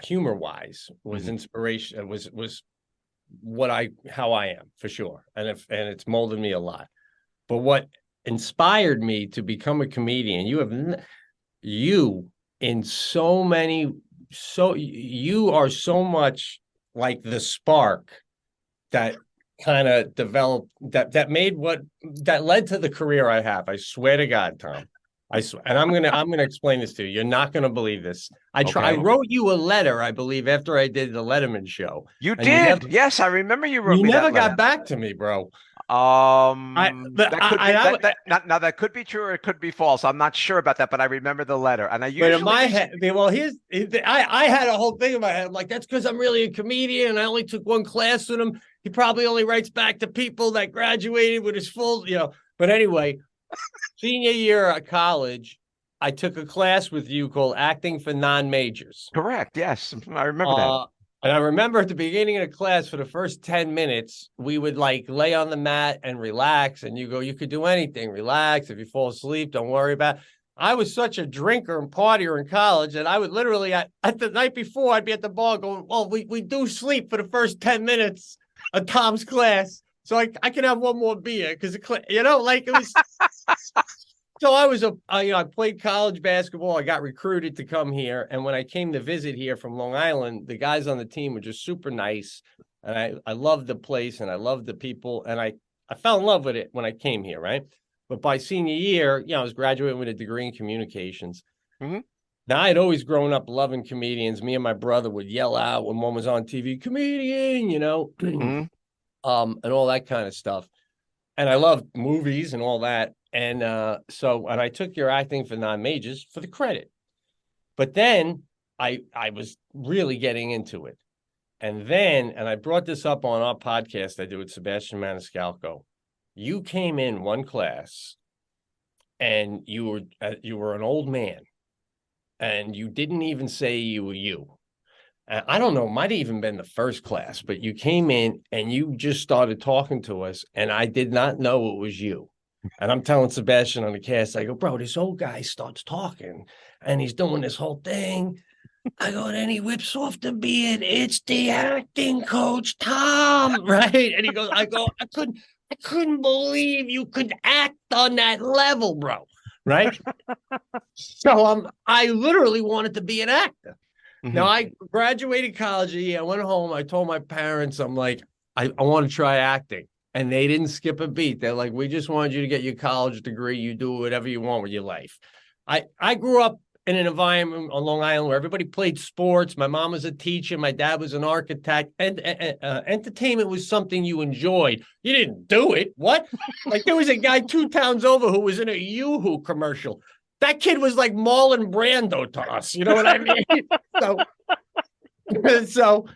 Humor-wise was inspiration, was how I am for sure. And it's molded me a lot. But what inspired me to become a comedian, you are so much like the spark that kind of developed that led to the career I have. I swear to God, Tom. And I'm gonna explain this to you. You're not gonna believe this. I wrote you a letter, I believe, after I did the Letterman show. You did? Yes, I remember you wrote me that letter. You never got back to me, bro. That could be true or it could be false. I'm not sure about that, but I remember the letter. And I usually, but in my head, I had a whole thing in my head. I'm like, that's because I'm really a comedian and I only took one class with him. He probably only writes back to people that graduated with his full, But anyway, senior year at college, I took a class with you called Acting for Non-Majors. Correct. Yes, I remember that. And I remember at the beginning of the class, for the first 10 minutes, we would like lay on the mat and relax. And you go, you could do anything, relax. If you fall asleep, don't worry about it. I was such a drinker and partier in college that I would literally, at the night before, I'd be at the bar going, well, we do sleep for the first 10 minutes of Tom's class. So I can have one more beer because, it was. So I played college basketball. I got recruited to come here. And when I came to visit here from Long Island, the guys on the team were just super nice. And I loved the place and I loved the people. And I fell in love with it when I came here, right? But by senior year, I was graduating with a degree in communications. Mm-hmm. Now, I had always grown up loving comedians. Me and my brother would yell out when one was on TV, comedian, mm-hmm. And all that kind of stuff. And I loved movies and all that. And I took your Acting for Non-Majors for the credit. But then I was really getting into it. And I brought this up on our podcast I do with Sebastian Maniscalco. You came in one class and you were an old man and you didn't even say you were you. I don't know, it might have even been the first class, but you came in and you just started talking to us and I did not know it was you. And I'm telling Sebastian on the cast, I go, bro, this old guy starts talking and he's doing this whole thing. I go, then he whips off the beard. It's the acting coach, Tom, right? And he goes, I couldn't believe you could act on that level, bro, right? So I literally wanted to be an actor. Mm-hmm. Now, I graduated college. I went home. I told my parents, I'm like, I want to try acting. And they didn't skip a beat. They're like, we just wanted you to get your college degree. You do whatever you want with your life. I grew up in an environment on Long Island where everybody played sports. My mom was a teacher. My dad was an architect. And entertainment was something you enjoyed. You didn't do it. What? Like there was a guy 2 towns over who was in a Yoo-Hoo commercial. That kid was like Marlon Brando to us. You know what I mean? So,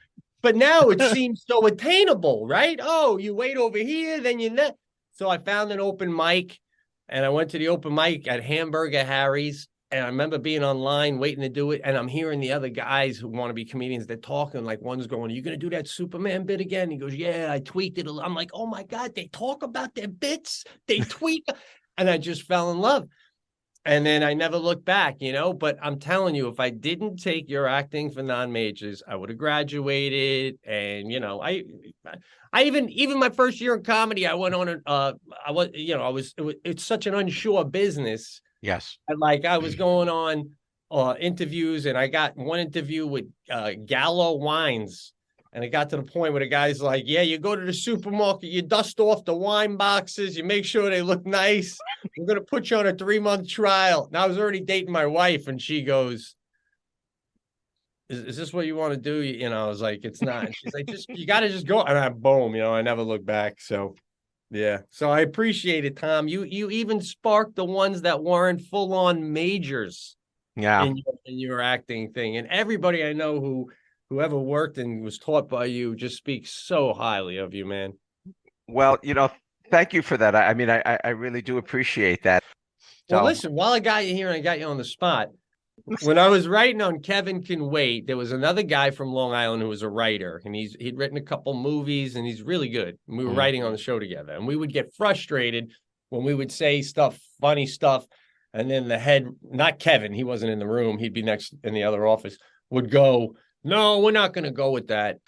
but now it seems so attainable, right? Oh, you wait over here, then you net. So I found an open mic, and I went to the open mic at Hamburger Harry's. And I remember being online waiting to do it. And I'm hearing the other guys who want to be comedians. They're talking, like one's going, "Are you going to do that Superman bit again?" He goes, "Yeah, I tweaked it. I'm like, oh my God, they talk about their bits. They tweak. And I just fell in love. And then I never looked back, but I'm telling you, if I didn't take your acting for non-majors, I would have graduated. And, I even my first year in comedy, I went on, it's such an unsure business. Yes. I was going on interviews, and I got one interview with Gallo Wines. And it got to the point where the guy's like, "Yeah, you go to the supermarket, you dust off the wine boxes, you make sure they look nice. We're going to put you on a 3-month trial." And I was already dating my wife, and she goes, is this what you want to do? I was like, "It's not." And she's like, "You got to just go." And I, boom, I never look back. So, yeah. So I appreciate it, Tom. You even sparked the ones that weren't full-on majors in your acting thing. And everybody I know whoever worked and was taught by you just speaks so highly of you, man. Well, thank you for that. I really do appreciate that. So, well, listen, while I got you here and I got you on the spot, when I was writing on Kevin Can Wait, there was another guy from Long Island who was a writer, and he'd written a couple movies, and he's really good. And we were writing on the show together, and we would get frustrated when we would say funny stuff, and then the head, not Kevin, he wasn't in the room, he'd be next in the other office, would go, "No, we're not going to go with that."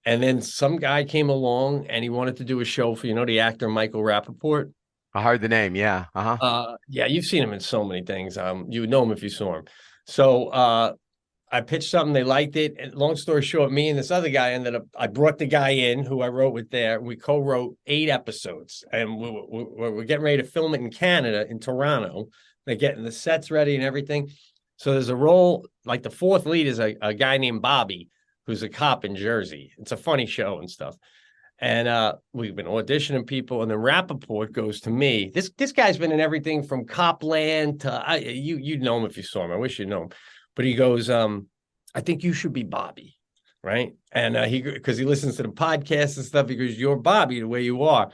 And then some guy came along and he wanted to do a show for, the actor Michael Rappaport. I heard the name. Yeah. Yeah, you've seen him in so many things. You would know him if you saw him. So I pitched something, they liked it. And long story short, me and this other guy I brought the guy in who I wrote with there. We co-wrote 8 episodes, and we're getting ready to film it in Canada, in Toronto. They're getting the sets ready and everything. So there's a role, like the 4th lead is a guy named Bobby, who's a cop in Jersey. It's a funny show and stuff. And we've been auditioning people, and then Rappaport goes to me. This guy's been in everything from Copland to, you'd know him if you saw him. I wish you'd know him. But he goes, "I think you should be Bobby," right? And because he listens to the podcast and stuff, he goes, "You're Bobby the way you are."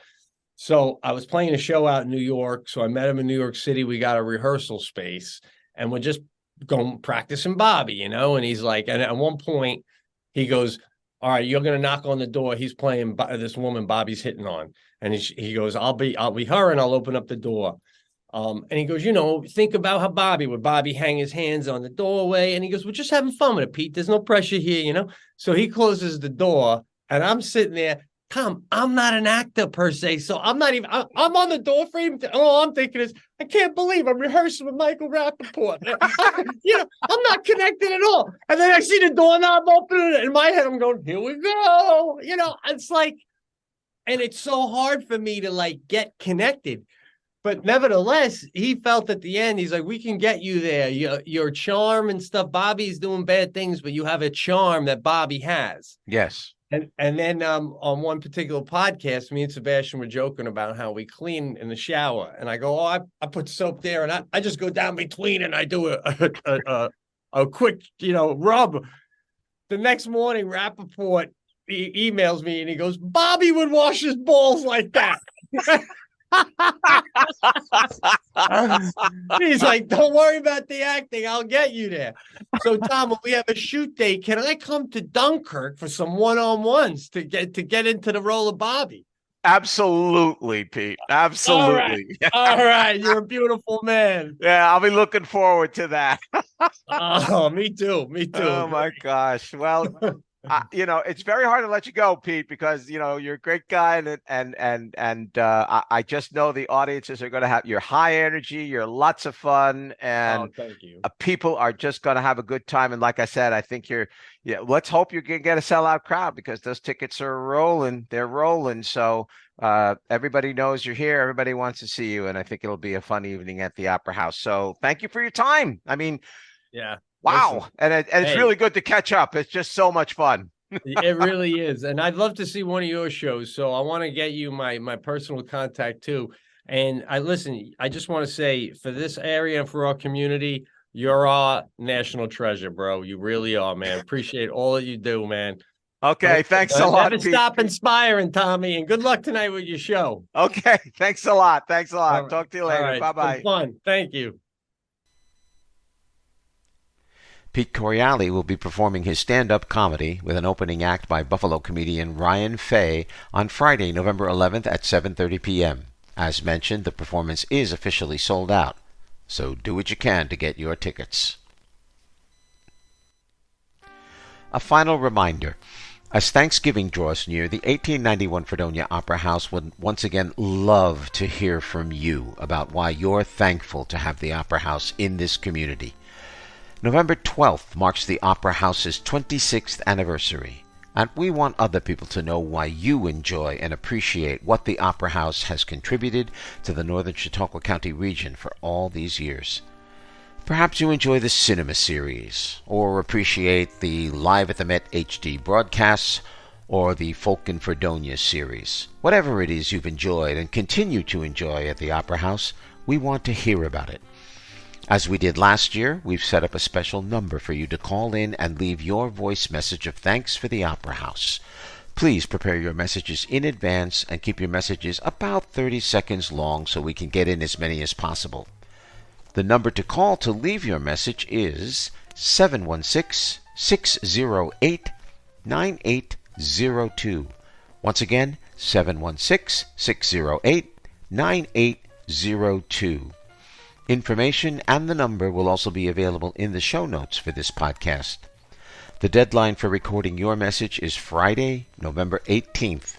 So I was playing a show out in New York. So I met him in New York City. We got a rehearsal space, and we're just going practicing Bobby, and he's like, and at one point he goes, "All right, you're going to knock on the door." He's playing this woman Bobby's hitting on. And he goes, I'll be her, and I'll open up the door. And he goes, think about how Bobby hang his hands on the doorway. And he goes, "We're just having fun with it, Pete. There's no pressure here, So he closes the door, and I'm sitting there. Tom, I'm not an actor per se, so I'm not even, I'm on the door frame. All I'm thinking is, I can't believe I'm rehearsing with Michael Rappaport. I'm not connected at all. And then I see the doorknob open, and in my head, I'm going, here we go. It's like, and it's so hard for me to get connected. But nevertheless, he felt at the end, he's like, "We can get you there. Your charm and stuff. Bobby's doing bad things, but you have a charm that Bobby has." Yes. And then on one particular podcast, me and Sebastian were joking about how we clean in the shower. And I go, "Oh, I put soap there, and I just go down between and I do a quick, rub." The next morning, Rappaport emails me, and he goes, "Bobby would wash his balls like that." He's like, "Don't worry about the acting. I'll get you there." So, Tom, when we have a shoot day, can I come to Dunkirk for some one-on-ones to get into the role of Bobby? Absolutely, Pete. Absolutely. All right. You're a beautiful man. Yeah, I'll be looking forward to that. Oh, me too. Oh my gosh. Well, it's very hard to let you go, Pete, because you're a great guy, and I just know the audiences are going to have your high energy, you're lots of fun, and thank you. People are just going to have a good time. And like I said, I think let's hope you can get a sellout crowd, because those tickets are rolling. They're rolling. So everybody knows you're here. Everybody wants to see you, and I think it'll be a fun evening at the Opera House. So thank you for your time. Yeah. Wow. Listen, and it's really good to catch up. It's just so much fun. It really is. And I'd love to see one of your shows. So I want to get you my personal contact too. And I just want to say, for this area and for our community, you're our national treasure, bro. You really are, man. Appreciate all that you do, man. Okay, thanks a lot, Never Pete. stop inspiring, Tommy, and good luck tonight with your show. Okay, thanks a lot. Thanks a lot. Right. Talk to you later. Right. Bye-bye. Fun. Thank you. Pete Correale will be performing his stand-up comedy with an opening act by Buffalo comedian Ryan Fay on Friday, November 11th at 7:30 p.m. As mentioned, the performance is officially sold out, so do what you can to get your tickets. A final reminder. As Thanksgiving draws near, the 1891 Fredonia Opera House would once again love to hear from you about why you're thankful to have the Opera House in this community. November 12th marks the Opera House's 26th anniversary, and we want other people to know why you enjoy and appreciate what the Opera House has contributed to the Northern Chautauqua County region for all these years. Perhaps you enjoy the cinema series, or appreciate the Live at the Met HD broadcasts, or the Folk in Fredonia series. Whatever it is you've enjoyed and continue to enjoy at the Opera House, we want to hear about it. As we did last year, we've set up a special number for you to call in and leave your voice message of thanks for the Opera House. Please prepare your messages in advance and keep your messages about 30 seconds long so we can get in as many as possible. The number to call to leave your message is 716-608-9802. Once again, 716-608-9802. Information and the number will also be available in the show notes for this podcast. The deadline for recording your message is Friday, November 18th.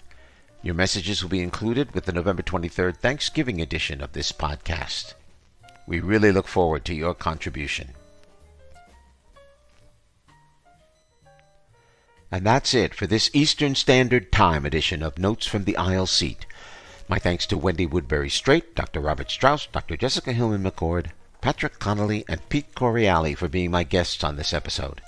Your messages will be included with the November 23rd Thanksgiving edition of this podcast. We really look forward to your contribution. And that's it for this Eastern Standard Time edition of Notes from the Aisle Seat. My thanks to Wendy Woodbury Straight, Dr. Robert Strauss, Dr. Jessica Hillman-McCord, Patrick Connolly, and Pete Correale for being my guests on this episode.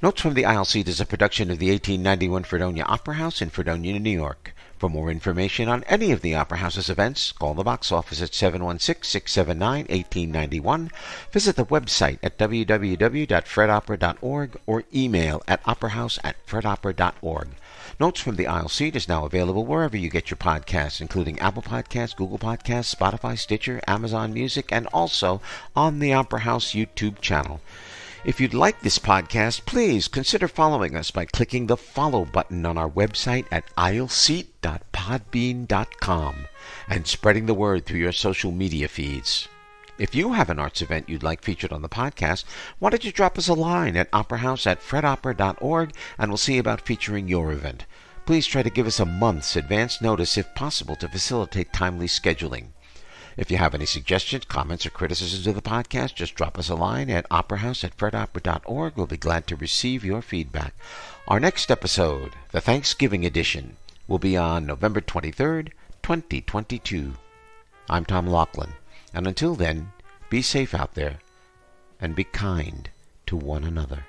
Notes from the Aisle Seat is a production of the 1891 Fredonia Opera House in Fredonia, New York. For more information on any of the Opera House's events, call the box office at 716-679-1891, visit the website at www.fredopera.org, or email at operahouse@fredopera.org. Notes from the Aisle Seat is now available wherever you get your podcasts, including Apple Podcasts, Google Podcasts, Spotify, Stitcher, Amazon Music, and also on the Opera House YouTube channel. If you'd like this podcast, please consider following us by clicking the follow button on our website at aisleseat.podbean.com and spreading the word through your social media feeds. If you have an arts event you'd like featured on the podcast, why don't you drop us a line at operahouse@fredopera.org and we'll see about featuring your event. Please try to give us a month's advance notice if possible to facilitate timely scheduling. If you have any suggestions, comments, or criticisms of the podcast, just drop us a line at operahouse@fredopera.org. We'll be glad to receive your feedback. Our next episode, the Thanksgiving edition, will be on November 23rd, 2022. I'm Tom Laughlin, and until then, be safe out there and be kind to one another.